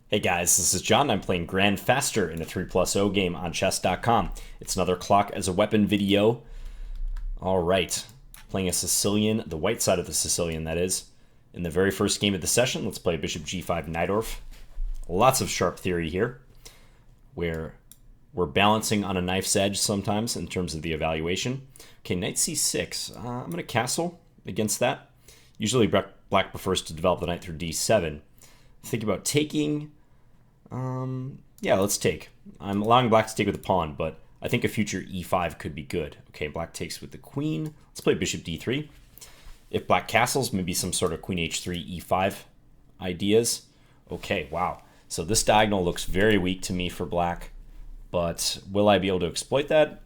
Hey guys, this is John. I'm playing Grandfaster in a 3+0 game on chess.com. It's another clock as a weapon video. Alright, playing a Sicilian, the white side of the Sicilian that is. In the very first game of the session, let's play Bishop G5 Najdorf. Lots of sharp theory here, where we're balancing on a knife's edge sometimes in terms of the evaluation. Okay, Knight C6. I'm going to castle against that. Usually black prefers to develop the knight through D7. Think about taking. Yeah, let's take. I'm allowing black to take with the pawn, but I think a future E5 could be good. Okay, black takes with the queen. Let's play Bishop D3. If black castles, maybe some sort of Queen H3, E5 ideas. Okay, wow. So this diagonal looks very weak to me for black, but will I be able to exploit that?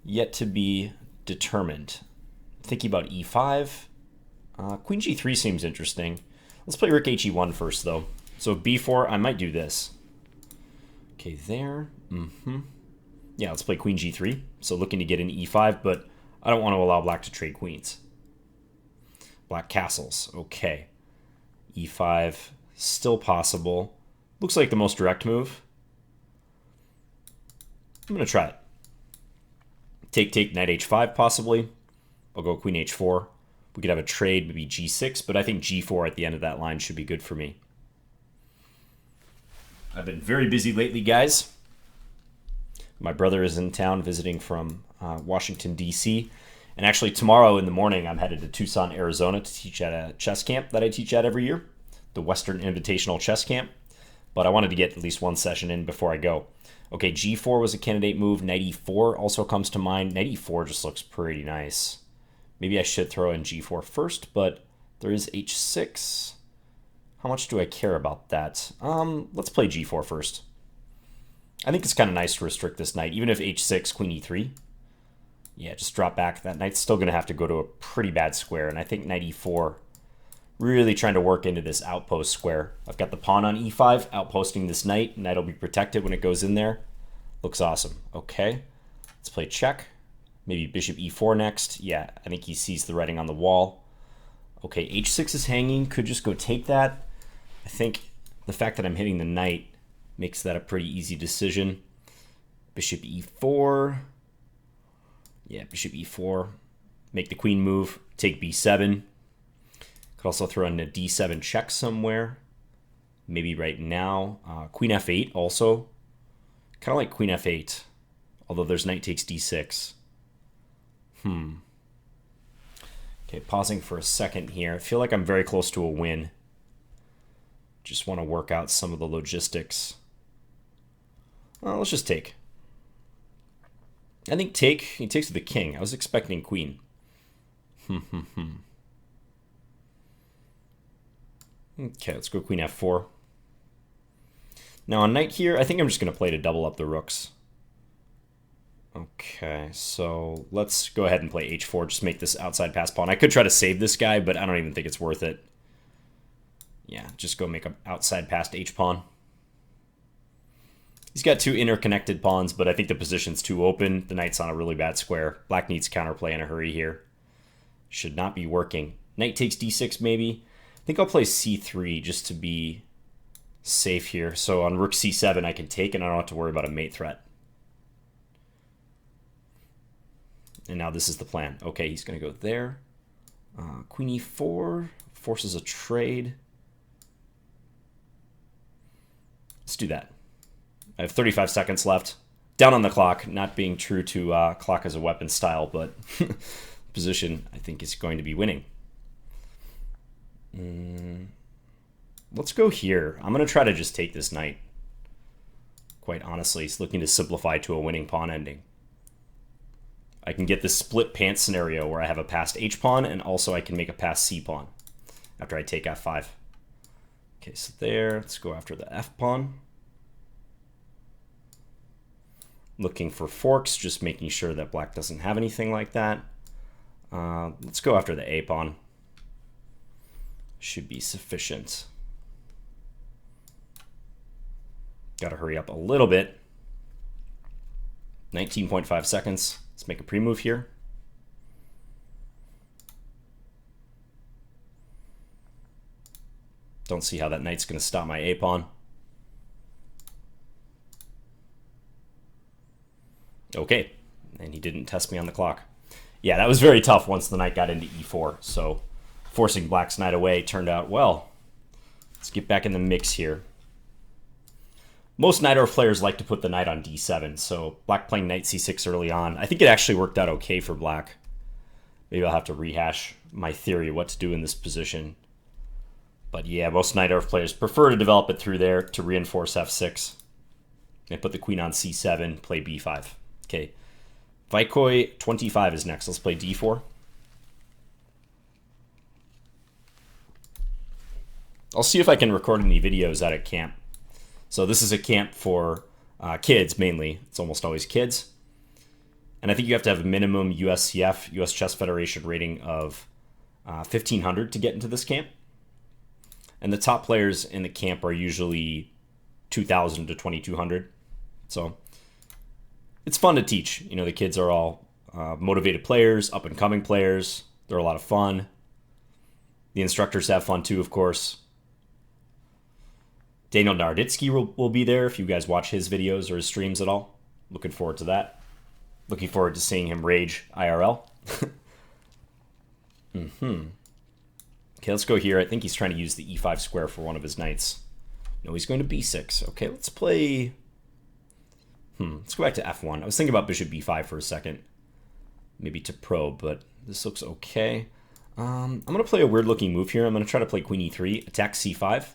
Yet to be determined. Thinking about E5. Queen G3 seems interesting. Let's play Rook HE1 first, though. So B4, I might do this. Okay, there. Yeah, let's play Queen G3. So looking to get an E5, but I don't want to allow black to trade queens. Black castles. Okay. E5, still possible. Looks like the most direct move. I'm going to try it. Take, knight H5, possibly. I'll go Queen H4. We could have a trade, maybe G6, but I think G4 at the end of that line should be good for me. I've been very busy lately, guys. My brother is in town visiting from Washington, D.C. And actually tomorrow in the morning, I'm headed to Tucson, Arizona to teach at a chess camp that I teach at every year, the Western Invitational Chess Camp. But I wanted to get at least one session in before I go. Okay, G4 was a candidate move. Knight E4 also comes to mind. Knight E4 just looks pretty nice. Maybe I should throw in G4 first, but there is H6. How much do I care about that? Let's play G4 first. I think it's kind of nice to restrict this knight, even if H6, Queen E3. Yeah, just drop back. That knight's still going to have to go to a pretty bad square, and I think Knight E4 really trying to work into this outpost square. I've got the pawn on E5, outposting this knight. Knight will be protected when it goes in there. Looks awesome. Okay, let's play check. Maybe Bishop E4 next. Yeah, I think he sees the writing on the wall. Okay, H6 is hanging. Could just go take that. I think the fact that I'm hitting the knight makes that a pretty easy decision. Bishop E4. Yeah, Bishop E4. Make the queen move. Take B7. Could also throw in a D7 check somewhere. Maybe right now. Queen F8 also. Kind of like Queen F8. Although there's knight takes D6. Okay, pausing for a second here. I feel like I'm very close to a win. Just want to work out some of the logistics. Well, let's just take. I think take. He takes with the king. I was expecting queen. Okay, let's go Queen F4. Now on knight here, I think I'm just going to play to double up the rooks. Okay, so let's go ahead and play H4. Just make this outside pass pawn. I could try to save this guy, but I don't even think it's worth it. Yeah, just go make an outside pass to H-pawn. He's got two interconnected pawns, but I think the position's too open. The knight's on a really bad square. Black needs counterplay in a hurry here. Should not be working. Knight takes D6 maybe. I think I'll play C3 just to be safe here. So on Rook C7 I can take and I don't have to worry about a mate threat. And now this is the plan. Okay, he's going to go there. Queen E4 forces a trade. Let's do that. I have 35 seconds left. Down on the clock, not being true to clock as a weapon style, but position I think is going to be winning. Let's go here. I'm going to try to just take this knight. Quite honestly, he's looking to simplify to a winning pawn ending. I can get this split pants scenario where I have a passed H-pawn and also I can make a passed C-pawn after I take F5. Okay, so there. Let's go after the F-pawn. Looking for forks, just making sure that black doesn't have anything like that. Let's go after the A-pawn. Should be sufficient. Got to hurry up a little bit. 19.5 seconds. Let's make a pre-move here. Don't see how that knight's going to stop my A-pawn. Okay, and he didn't test me on the clock. Yeah, that was very tough once the knight got into e4, so forcing black's knight away turned out well. Let's get back in the mix here. Most knight dwarf players like to put the knight on d7, so black playing knight c6 early on. I think it actually worked out okay for black. Maybe I'll have to rehash my theory of what to do in this position. But yeah, most knight dwarf players prefer to develop it through there to reinforce f6. And put the queen on c7, play b5. Okay, Vikoi 25 is next. Let's play d4. I'll see if I can record any videos out at camp. So this is a camp for kids mainly. It's almost always kids. And I think you have to have a minimum USCF, US Chess Federation rating of 1,500 to get into this camp. And the top players in the camp are usually 2,000 to 2,200. So it's fun to teach. You know, the kids are all motivated players, up-and-coming players. They're a lot of fun. The instructors have fun too, of course. Daniel Naroditsky will be there if you guys watch his videos or his streams at all. Looking forward to that. Looking forward to seeing him rage IRL. Okay, let's go here. I think he's trying to use the e5 square for one of his knights. No, he's going to b6. Okay, let's play... Let's go back to f1. I was thinking about bishop b5 for a second. Maybe to probe, but this looks okay. I'm going to play a weird-looking move here. I'm going to try to play queen e3, attack c5.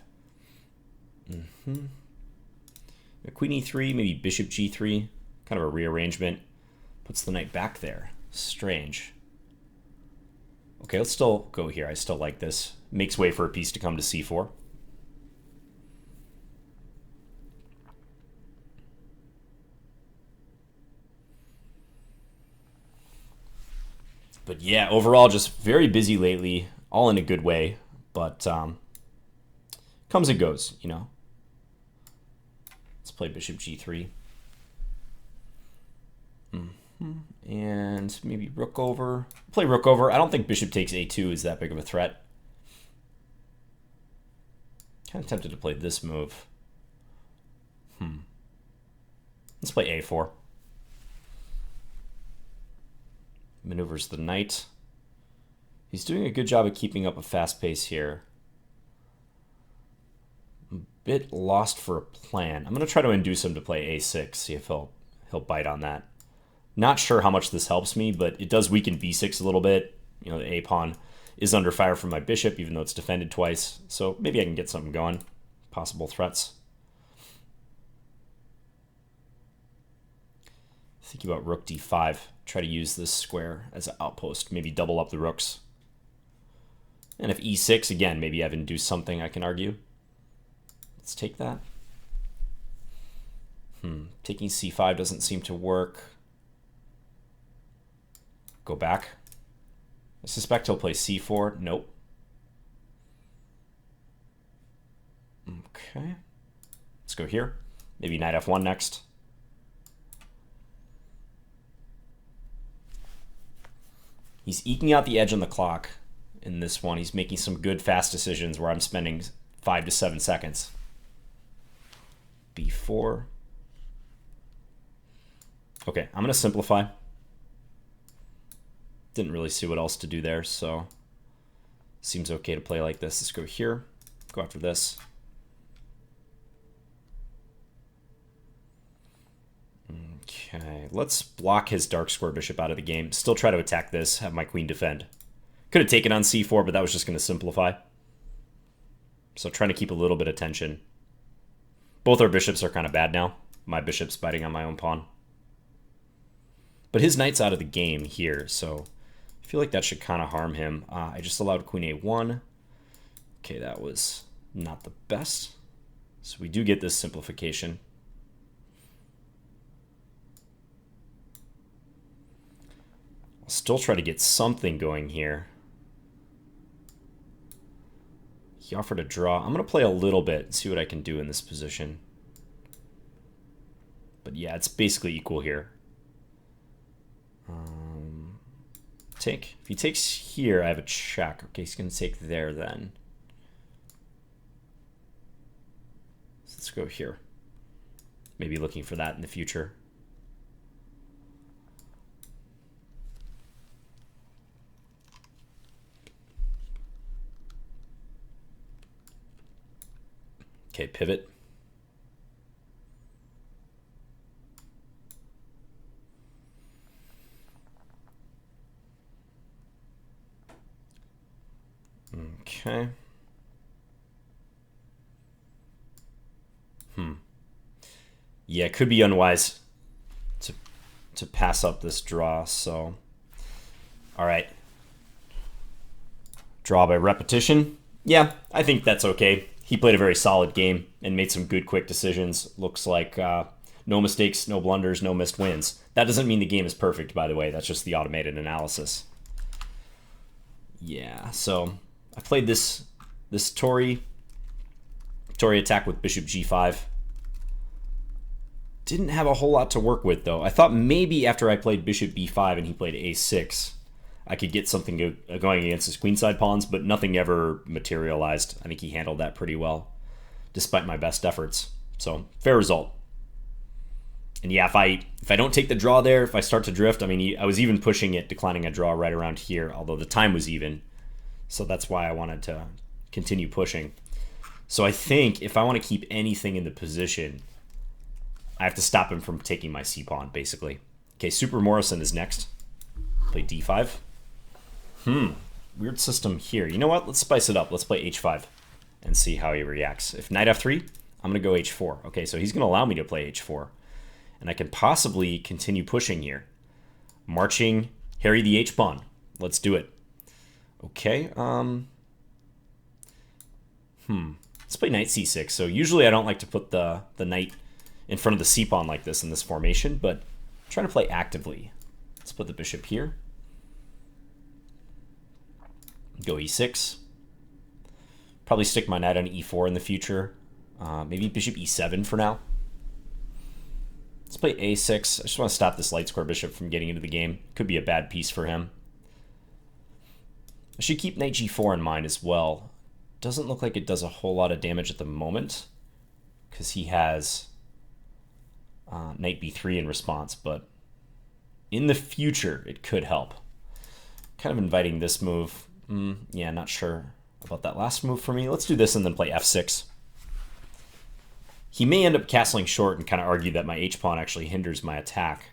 Queen e3, maybe bishop g3. Kind of a rearrangement. Puts the knight back there. Strange. Okay, let's still go here. I still like this. Makes way for a piece to come to c4. But yeah, overall, just very busy lately. All in a good way. But comes and goes, you know. Let's play bishop g3. And maybe rook over. Play rook over. I don't think bishop takes a2 is that big of a threat. Kind of tempted to play this move. Let's play a4. Maneuvers the knight. He's doing a good job of keeping up a fast pace here. A bit lost for a plan. I'm going to try to induce him to play a6, see if he'll bite on that. Not sure how much this helps me, but it does weaken b6 a little bit. You know, the a pawn is under fire from my bishop, even though it's defended twice. So maybe I can get something going. Possible threats. Thinking about rook d5. Try to use this square as an outpost. Maybe double up the rooks. And if e6, again, maybe I've induced something I can argue. Let's take that. Taking c5 doesn't seem to work. Go back. I suspect he'll play c4. Nope. Okay. Let's go here. Maybe knight f1 next. He's eking out the edge on the clock in this one. He's making some good fast decisions where I'm spending 5 to 7 seconds. b4. Okay, I'm going to simplify. Didn't really see what else to do there, so seems okay to play like this. Let's go here. Go after this. Okay, let's block his dark square bishop out of the game. Still try to attack this, have my queen defend. Could have taken on c4, but that was just going to simplify. So trying to keep a little bit of tension. Both our bishops are kind of bad now. My bishop's biting on my own pawn. But his knight's out of the game here, so I feel like that should kind of harm him. I just allowed queen a1. Okay, that was not the best. So we do get this simplification. I'll still try to get something going here. He offered a draw. I'm going to play a little bit and see what I can do in this position. But yeah, it's basically equal here. Take. If he takes here, I have a check. Okay, he's going to take there then. So let's go here. Maybe looking for that in the future. Okay, pivot. Okay. Yeah, it could be unwise to pass up this draw, so... All right. Draw by repetition. Yeah, I think that's okay. He played a very solid game and made some good quick decisions. Looks like no mistakes, no blunders, no missed wins. That doesn't mean the game is perfect, by the way. That's just the automated analysis. Yeah, so I played this Tory attack with bishop g5. Didn't have a whole lot to work with, though. I thought maybe after I played bishop b5 and he played a6, I could get something going against his queenside pawns, but nothing ever materialized. I think he handled that pretty well, despite my best efforts. So, fair result. And yeah, if I don't take the draw there, if I start to drift, I mean, I was even pushing it, declining a draw right around here, although the time was even. So that's why I wanted to continue pushing. So I think if I want to keep anything in the position, I have to stop him from taking my c-pawn, basically. Okay, Super Morrison is next. Play d5. Weird system here. You know what? Let's spice it up. Let's play h5 and see how he reacts. If knight f3, I'm going to go h4. Okay, so he's going to allow me to play h4. And I can possibly continue pushing here. Marching, harry the h-pawn. Let's do it. Okay, let's play knight c6. So usually I don't like to put the knight in front of the c-pawn like this in this formation, but I'm trying to play actively. Let's put the bishop here. Go e6. Probably stick my knight on e4 in the future. Maybe bishop e7 for now. Let's play a6. I just want to stop this light square bishop from getting into the game. Could be a bad piece for him. I should keep knight g4 in mind as well. Doesn't look like it does a whole lot of damage at the moment because he has knight b3 in response, but in the future it could help. Kind of inviting this move. Yeah, not sure about that last move for me. Let's do this and then play f6. He may end up castling short and kind of argue that my h-pawn actually hinders my attack.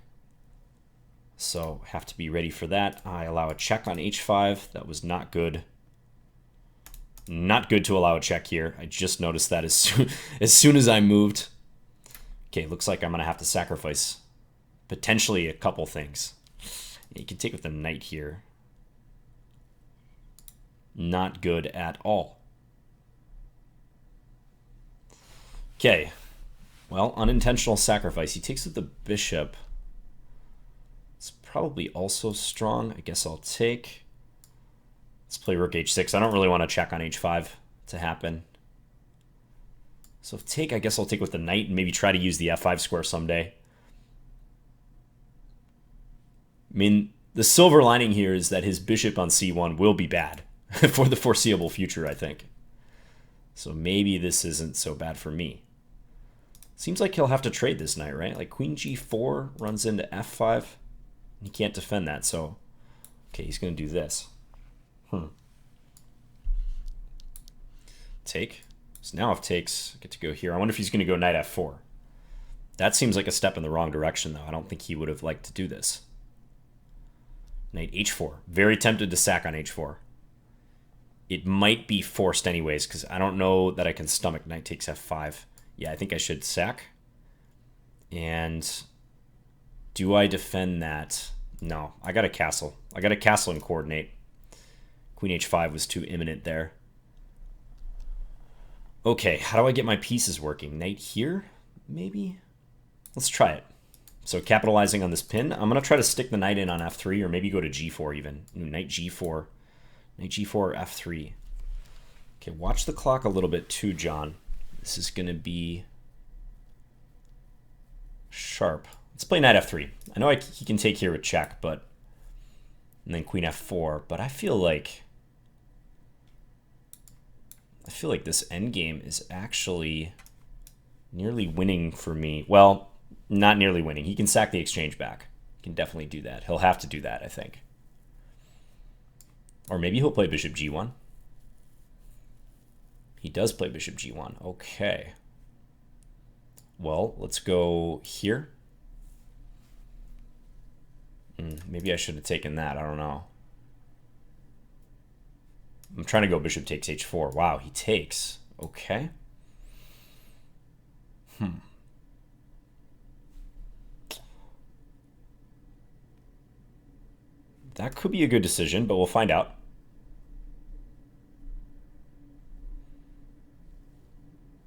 So have to be ready for that. I allow a check on h5. That was not good. Not good to allow a check here. I just noticed that as soon as I moved. Okay, looks like I'm going to have to sacrifice potentially a couple things. You can take with the knight here. Not good at all. Okay, well, unintentional sacrifice. He takes with the bishop. It's probably also strong. I guess I'll take. Let's play rook h6. I don't really want to check on h5 to happen. So if take, I guess I'll take with the knight and maybe try to use the f5 square someday. I mean, the silver lining here is that his bishop on c1 will be bad for the foreseeable future, I think. So maybe this isn't so bad for me. Seems like he'll have to trade this knight, right? Like queen g4 runs into f5. He can't defend that, so... Okay, he's going to do this. Take. So now if takes, I get to go here. I wonder if he's going to go knight f4. That seems like a step in the wrong direction, though. I don't think he would have liked to do this. Knight h4. Very tempted to sack on h4. It might be forced anyways, because I don't know that I can stomach knight takes f5. Yeah, I think I should sack. And do I defend that? No, I got a castle. I got a castle and coordinate. Queen h5 was too imminent there. Okay, how do I get my pieces working? Knight here, maybe? Let's try it. So capitalizing on this pin, I'm going to try to stick the knight in on f3 or maybe go to g4 even. Knight g4. Knight g4 or f3. Okay, watch the clock a little bit too, John. This is going to be sharp. Let's play knight f3. I know he can take here with check, but... And then queen f4, but I feel like this endgame is actually nearly winning for me. Well, not nearly winning. He can sack the exchange back. He can definitely do that. He'll have to do that, I think. Or maybe he'll play bishop g1. He does play bishop g1. Okay. Well, let's go here. Maybe I should have taken that. I don't know. I'm trying to go bishop takes h4. Wow, he takes. Okay. That could be a good decision, but we'll find out.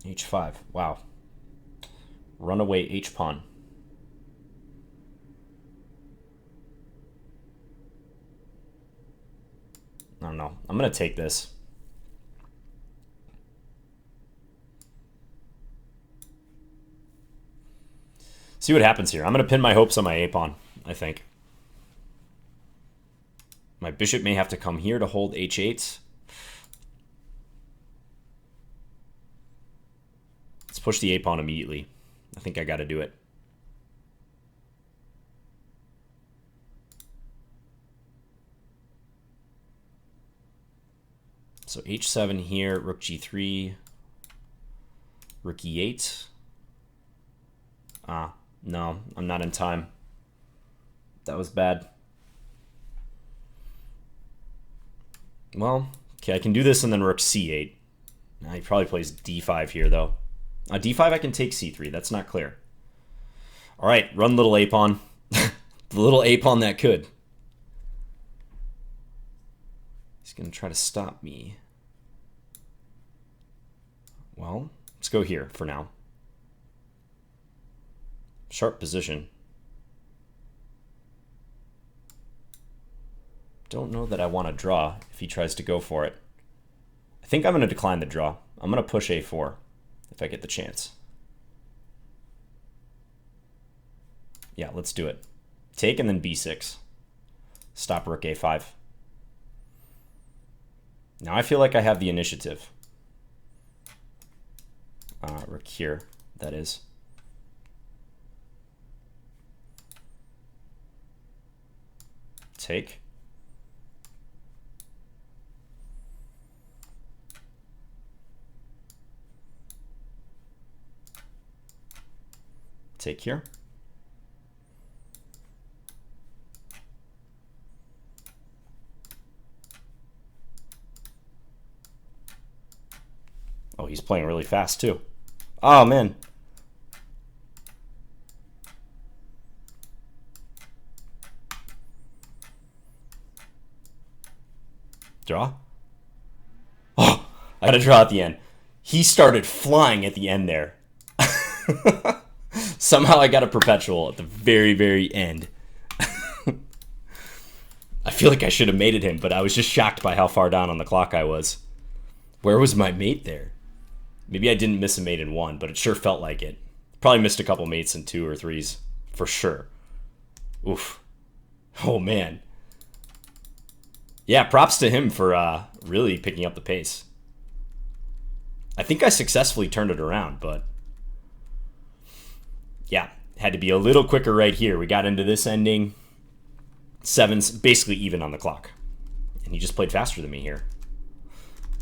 h5. Wow. Runaway h-pawn. I don't know. I'm going to take this. See what happens here. I'm going to pin my hopes on my a-pawn, I think. My bishop may have to come here to hold h8. Let's push the a-pawn immediately. I think I got to do it. So h7 here, rook g3, rook e8. No, I'm not in time. That was bad. Well, okay, I can do this and then rook c8. Now he probably plays d5 here, though. D5, I can take c3. That's not clear. All right, run little a-pawn. The little a-pawn that could. He's going to try to stop me. Well, let's go here for now. Sharp position. Don't know that I want to draw if he tries to go for it. I think I'm going to decline the draw. I'm going to push a4 if I get the chance. Yeah, let's do it. Take and then b6. Stop rook a5. Now I feel like I have the initiative. Rook here, that is. Take. Take here. Oh, he's playing really fast too. Oh, man. Draw? Oh, I got to draw at the end. He started flying at the end there. Somehow I got a perpetual at the very, very end. I feel like I should have mated him, but I was just shocked by how far down on the clock I was. Where was my mate there? Maybe I didn't miss a mate in one, but it sure felt like it. Probably missed a couple mates in 2 or 3s, for sure. Oof. Oh, man. Yeah, props to him for really picking up the pace. I think I successfully turned it around, but yeah, had to be a little quicker right here. We got into this ending. 7's basically even on the clock. And he just played faster than me here.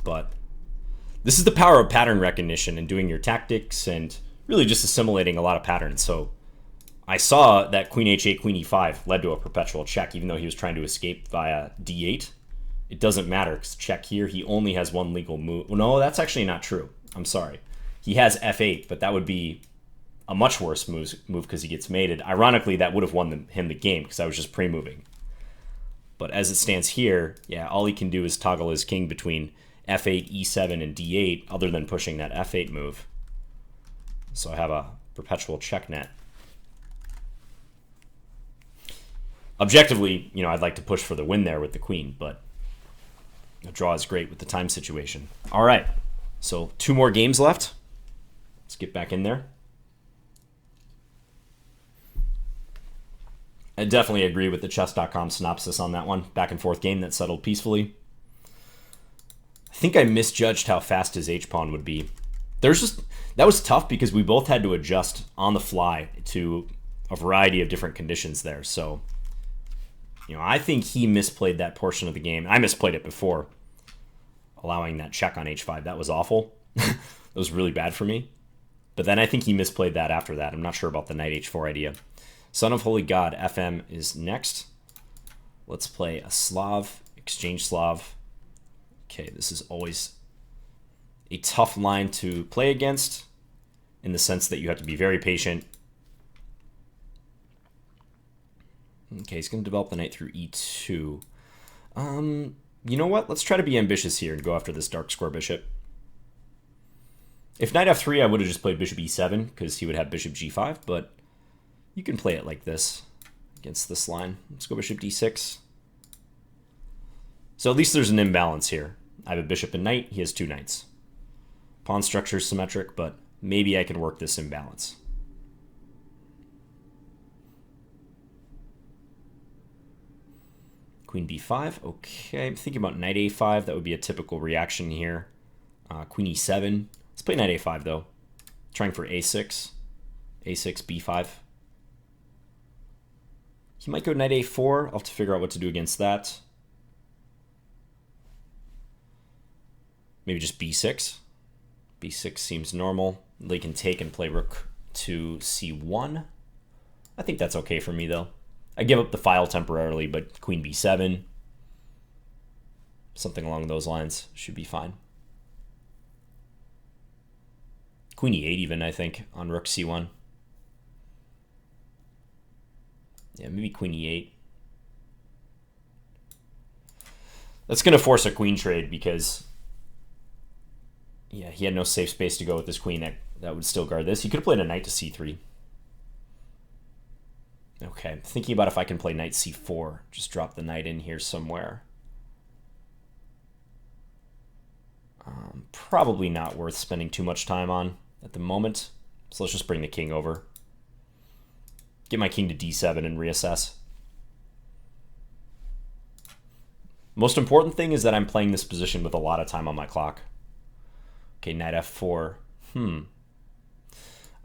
But this is the power of pattern recognition and doing your tactics and really just assimilating a lot of patterns. So I saw that queen h8, queen e5 led to a perpetual check, even though he was trying to escape via d8. It doesn't matter, because check here, he only has one legal move. No, that's actually not true. I'm sorry. He has f8, but that would be a much worse move because he gets mated. Ironically, that would have won him the game because I was just pre-moving. But as it stands here, yeah, all he can do is toggle his king between f8, e7, and d8, other than pushing that f8 move. So I have a perpetual check net. Objectively, you know, I'd like to push for the win there with the queen, but a draw is great with the time situation. All right, so 2 more games left. Let's get back in there. I definitely agree with the chess.com synopsis on that one. Back and forth game that settled peacefully. I think I misjudged how fast his h-pawn would be. That was tough because we both had to adjust on the fly to a variety of different conditions there. So, you know, I think he misplayed that portion of the game. I misplayed it before, allowing that check on h5. That was awful. That was really bad for me. But then I think he misplayed that after that. I'm not sure about the knight h4 idea. Son of Holy God, FM is next. Let's play a Slav, exchange Slav. Okay, this is always a tough line to play against in the sense that you have to be very patient. Okay, he's going to develop the knight through e2. You know what? Let's try to be ambitious here and go after this dark square bishop. If knight f3, I would have just played bishop e7 because he would have bishop g5, but you can play it like this against this line. Let's go bishop d6. So at least there's an imbalance here. I have a bishop and knight. He has two knights. Pawn structure is symmetric, but maybe I can work this imbalance. Queen b5. Okay, I'm thinking about knight a5. That would be a typical reaction here. Queen e7. Let's play knight a5, though. Trying for a6. a6, b5. He might go knight a4. I'll have to figure out what to do against that. Maybe just b6. b6 seems normal. They can take and play rook to c1. I think that's okay for me, though. I give up the file temporarily, but queen b7, something along those lines should be fine. Queen e8 even, I think, on rook c1. Yeah, maybe queen e8. That's going to force a queen trade because, yeah, he had no safe space to go with this queen that would still guard this. He could have played a knight to c3. Okay, I'm thinking about if I can play knight c4. Just drop the knight in here somewhere. Probably not worth spending too much time on at the moment. So let's just bring the king over. Get my king to d7 and reassess. Most important thing is that I'm playing this position with a lot of time on my clock. Okay, knight f4.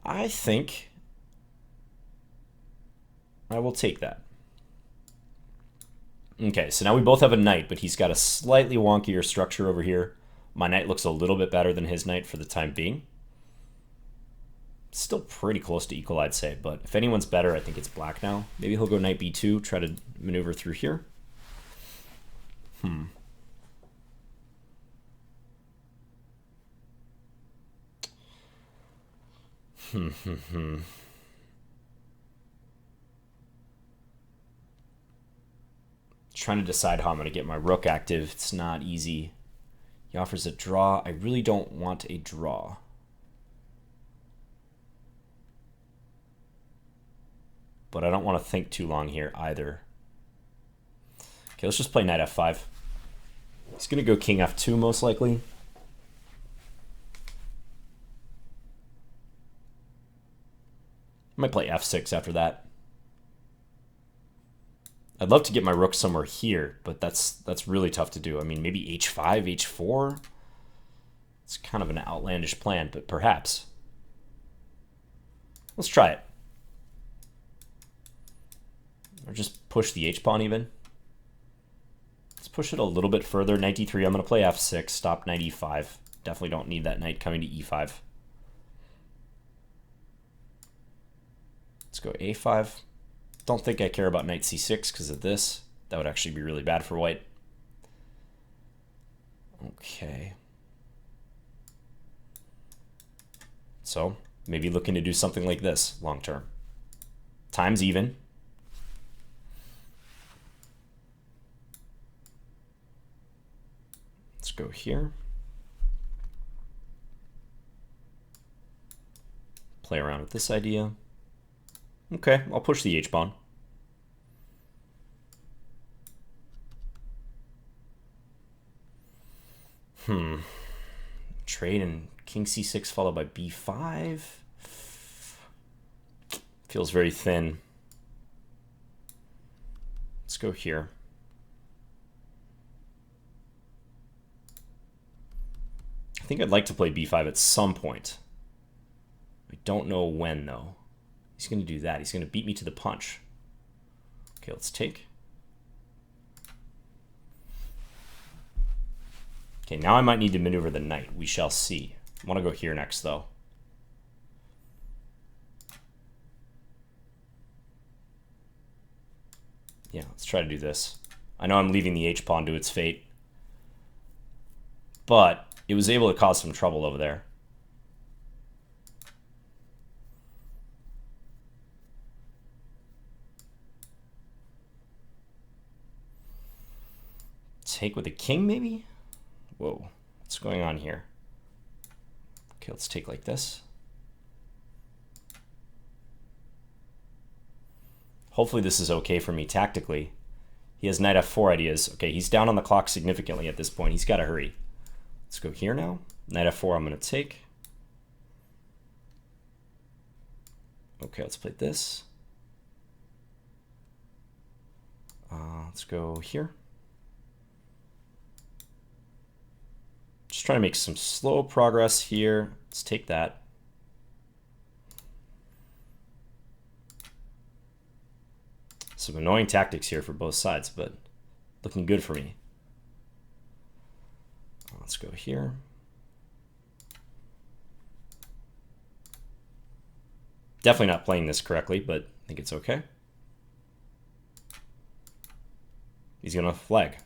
I think I will take that. Okay, so now we both have a knight, but he's got a slightly wonkier structure over here. My knight looks a little bit better than his knight for the time being. Still pretty close to equal, I'd say, but if anyone's better, I think it's black now. Maybe he'll go knight b2, try to maneuver through here. Trying to decide how I'm going to get my rook active. It's not easy. He offers a draw. I really don't want a draw. But I don't want to think too long here either. Okay, let's just play knight f5. He's going to go king f2 most likely. I might play f6 after that. I'd love to get my rook somewhere here, but that's really tough to do. I mean, maybe h5, h4. It's kind of an outlandish plan, but perhaps. Let's try it. Or just push the h-pawn even. Let's push it a little bit further. Knight d3, I'm going to play f6, stop knight e5. Definitely don't need that knight coming to e5. Let's go a5. Don't think I care about knight c6 because of this. That would actually be really bad for white. Okay. So maybe looking to do something like this long term. Time's even. Let's go here. Play around with this idea. Okay, I'll push the h-pawn. Trade and king c6 followed by b5. Feels very thin. Let's go here. I think I'd like to play b5 at some point. I don't know when, though. He's going to do that. He's going to beat me to the punch. Okay, let's take. Okay, now I might need to maneuver the knight. We shall see. I want to go here next, though. Yeah, let's try to do this. I know I'm leaving the h-pawn to its fate, but it was able to cause some trouble over there. Take with a king, maybe? Whoa, what's going on here? Okay, let's take like this. Hopefully this is okay for me tactically. He has knight f4 ideas. Okay, he's down on the clock significantly at this point. He's got to hurry. Let's go here now. Knight f4 I'm going to take. Okay, let's play this. Let's go here. Just trying to make some slow progress here. Let's take that. Some annoying tactics here for both sides, but looking good for me. Let's go here. Definitely not playing this correctly, but I think it's okay. He's going to flag.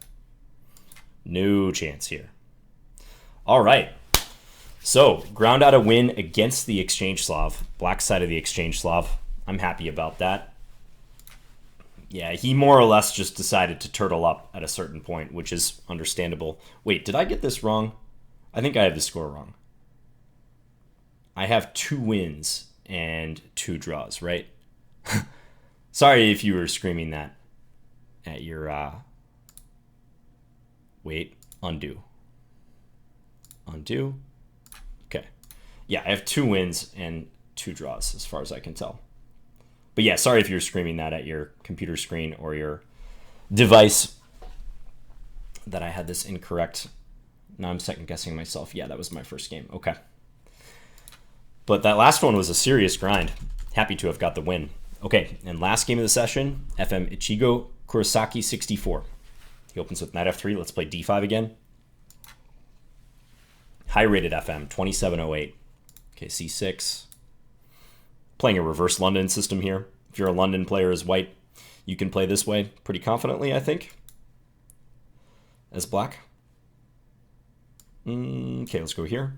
No chance here. All right. So, ground out a win against the Exchange Slav. Black side of the Exchange Slav. I'm happy about that. Yeah, he more or less just decided to turtle up at a certain point, which is understandable. Wait, did I get this wrong? I think I have the score wrong. I have 2 wins and 2 draws, right? Sorry if you were screaming that at your... Wait, undo. Undo. Okay. Yeah, I have 2 wins and 2 draws as far as I can tell. But yeah, sorry if you're screaming that at your computer screen or your device that I had this incorrect. Now I'm second guessing myself. Yeah, that was my first game. Okay. But that last one was a serious grind. Happy to have got the win. Okay, and last game of the session, FM Ichigo Kurosaki 64. He opens with knight f3. Let's play d5 again. High-rated FM, 2708. Okay, c6. Playing a reverse London system here. If you're a London player as white, you can play this way pretty confidently, I think, as black. Okay, let's go here.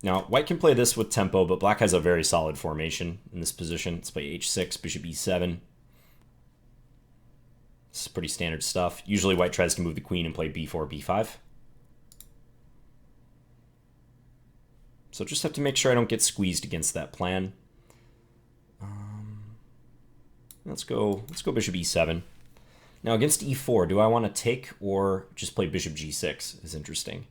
Now, white can play this with tempo, but black has a very solid formation in this position. Let's play h6, bishop e7. This is pretty standard stuff. Usually white tries to move the queen and play b4, b5. So just have to make sure I don't get squeezed against that plan. Let's go bishop e7. Now against e4, do I want to take or just play bishop g6 is interesting.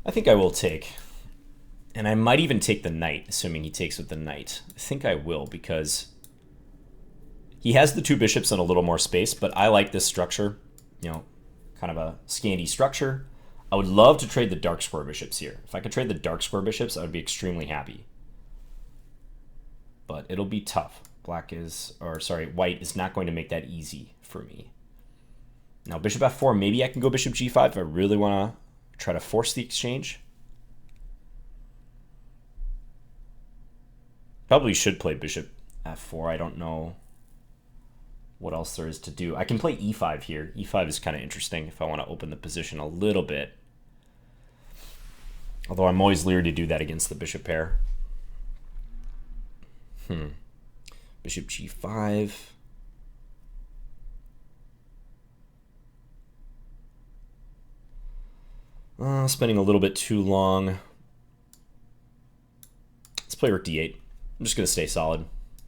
I think I will take. And I might even take the knight, assuming he takes with the knight. I think I will, because he has the 2 bishops and a little more space, but I like this structure. You know, kind of a Scandi structure. I would love to trade the dark square bishops here. If I could trade the dark square bishops, I would be extremely happy. But it'll be tough. White is not going to make that easy for me. Now, bishop f4, maybe I can go bishop g5 if I really want to try to force the exchange. Probably should play bishop f4. I don't know what else there is to do. I can play e5 here. e5 is kind of interesting if I want to open the position a little bit. Although I'm always leery to do that against the bishop pair. Bishop g5. Spending a little bit too long. Let's play rook d8. I'm just going to stay solid.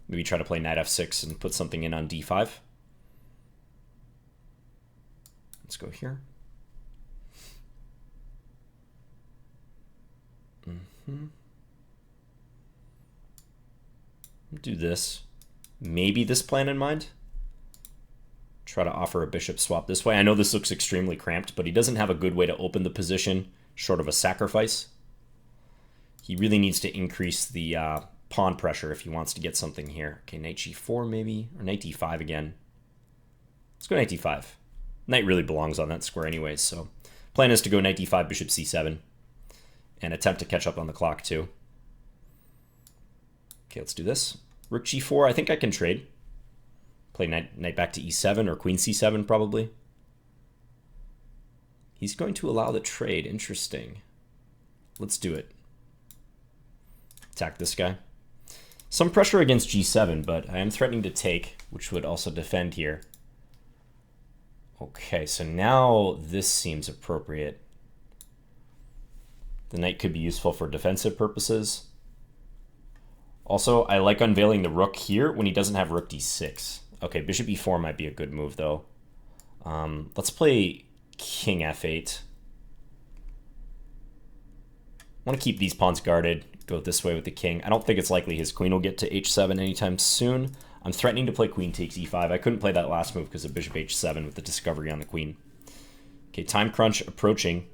Maybe try to play knight f6 and put something in on d5. Let's go here. Do this. Maybe this plan in mind. Try to offer a bishop swap this way. I know this looks extremely cramped, but he doesn't have a good way to open the position short of a sacrifice. He really needs to increase the pawn pressure if he wants to get something here. Okay, knight g4 maybe, or knight d5 again. Let's go knight d5. Knight really belongs on that square anyways, so plan is to go knight d5, bishop c7, and attempt to catch up on the clock too. Okay, let's do this. Rook g4, I think I can trade. Play knight back to e7 or queen c7 probably. He's going to allow the trade. Interesting. Let's do it. Attack this guy. Some pressure against g7, but I am threatening to take, which would also defend here. Okay, so now this seems appropriate. The knight could be useful for defensive purposes. Also, I like unveiling the rook here when he doesn't have rook d6. Okay, bishop e4 might be a good move, though. Let's play king f8. I want to keep these pawns guarded, go this way with the king. I don't think it's likely his queen will get to h7 anytime soon. I'm threatening to play queen takes e5. I couldn't play that last move because of bishop h7 with the discovery on the queen. Okay, time crunch approaching.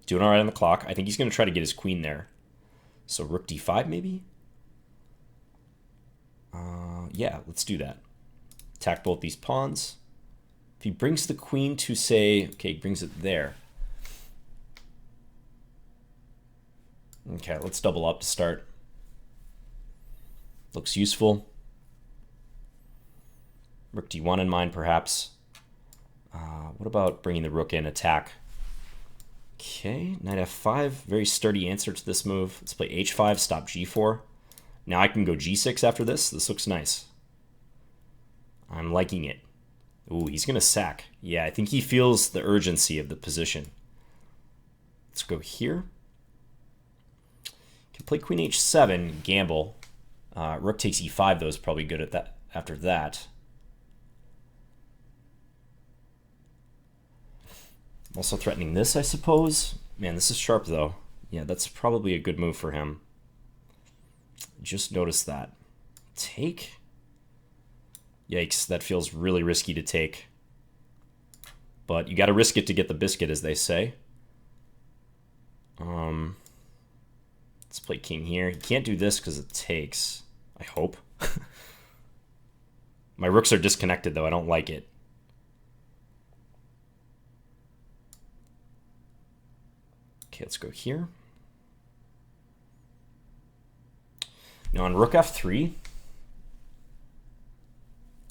Doing all right on the clock. I think he's going to try to get his queen there. So rook d5 maybe? Yeah, let's do that. Attack both these pawns. If he brings the queen to, say, okay, he brings it there. Okay, let's double up to start. Looks useful. Rook d1 in mind, perhaps. What about bringing the rook in, attack? Okay, knight f5, very sturdy answer to this move. Let's play h5, stop g4. Now I can go g6 after this. This looks nice. I'm liking it. Ooh, he's going to sack. Yeah, I think he feels the urgency of the position. Let's go here. Can play queen h7, gamble. Rook takes e5, though, is probably good at that. After that. I'm also threatening this, I suppose. Man, this is sharp, though. Yeah, that's probably a good move for him. Just noticed that. Take? Yikes, that feels really risky to take. But you got to risk it to get the biscuit, as they say. Let's play king here. He can't do this because it takes. I hope. My rooks are disconnected, though. I don't like it. Okay, let's go here. Now on rook f3,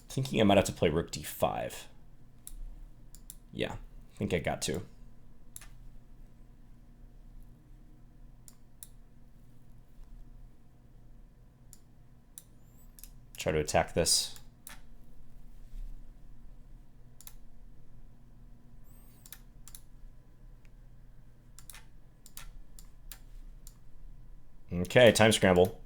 thinking I might have to play rook d5. Yeah, I think I got to. Try to attack this. Okay, time scramble.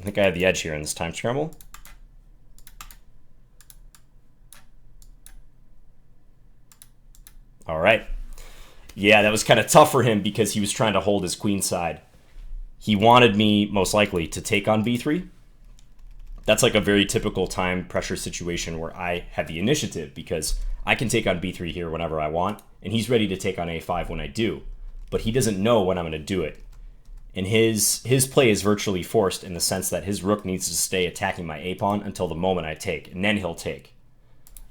I think I have the edge here in this time scramble. All right. Yeah, that was kind of tough for him because he was trying to hold his queen side. He wanted me, most likely, to take on b3. That's like a very typical time pressure situation where I have the initiative because I can take on b3 here whenever I want, and he's ready to take on a5 when I do. But he doesn't know when I'm going to do it. And his play is virtually forced in the sense that his rook needs to stay attacking my a-pawn until the moment I take, and then he'll take.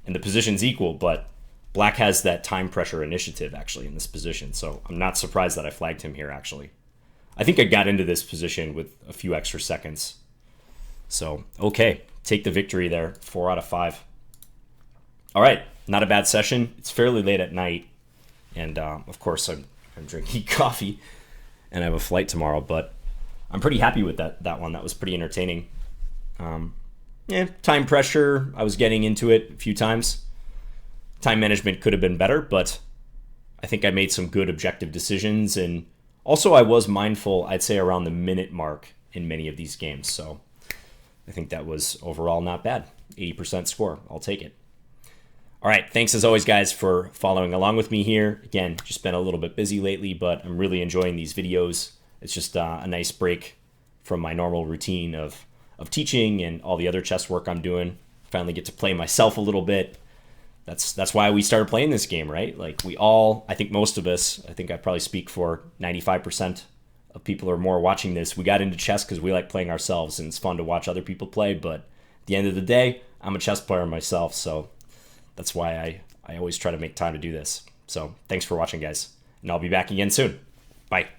And the position's equal, but black has that time pressure initiative, actually, in this position. So I'm not surprised that I flagged him here, actually. I think I got into this position with a few extra seconds. So, okay, take the victory there, 4 out of 5. All right, not a bad session. It's fairly late at night, and of course I'm drinking coffee, and I have a flight tomorrow, but I'm pretty happy with that one. That was pretty entertaining. Yeah, time pressure, I was getting into it a few times. Time management could have been better, but I think I made some good objective decisions, and also I was mindful, I'd say, around the minute mark in many of these games, so I think that was overall not bad. 80% score. I'll take it. All right. Thanks as always, guys, for following along with me here. Again, just been a little bit busy lately, but I'm really enjoying these videos. It's just a nice break from my normal routine of teaching and all the other chess work I'm doing. Finally get to play myself a little bit. That's why we started playing this game, right? Like we all, I think most of us, I think I probably speak for 95% of people or more watching this. We got into chess because we like playing ourselves, and it's fun to watch other people play. But at the end of the day, I'm a chess player myself, so that's why I always try to make time to do this. So thanks for watching, guys, and I'll be back again soon. Bye.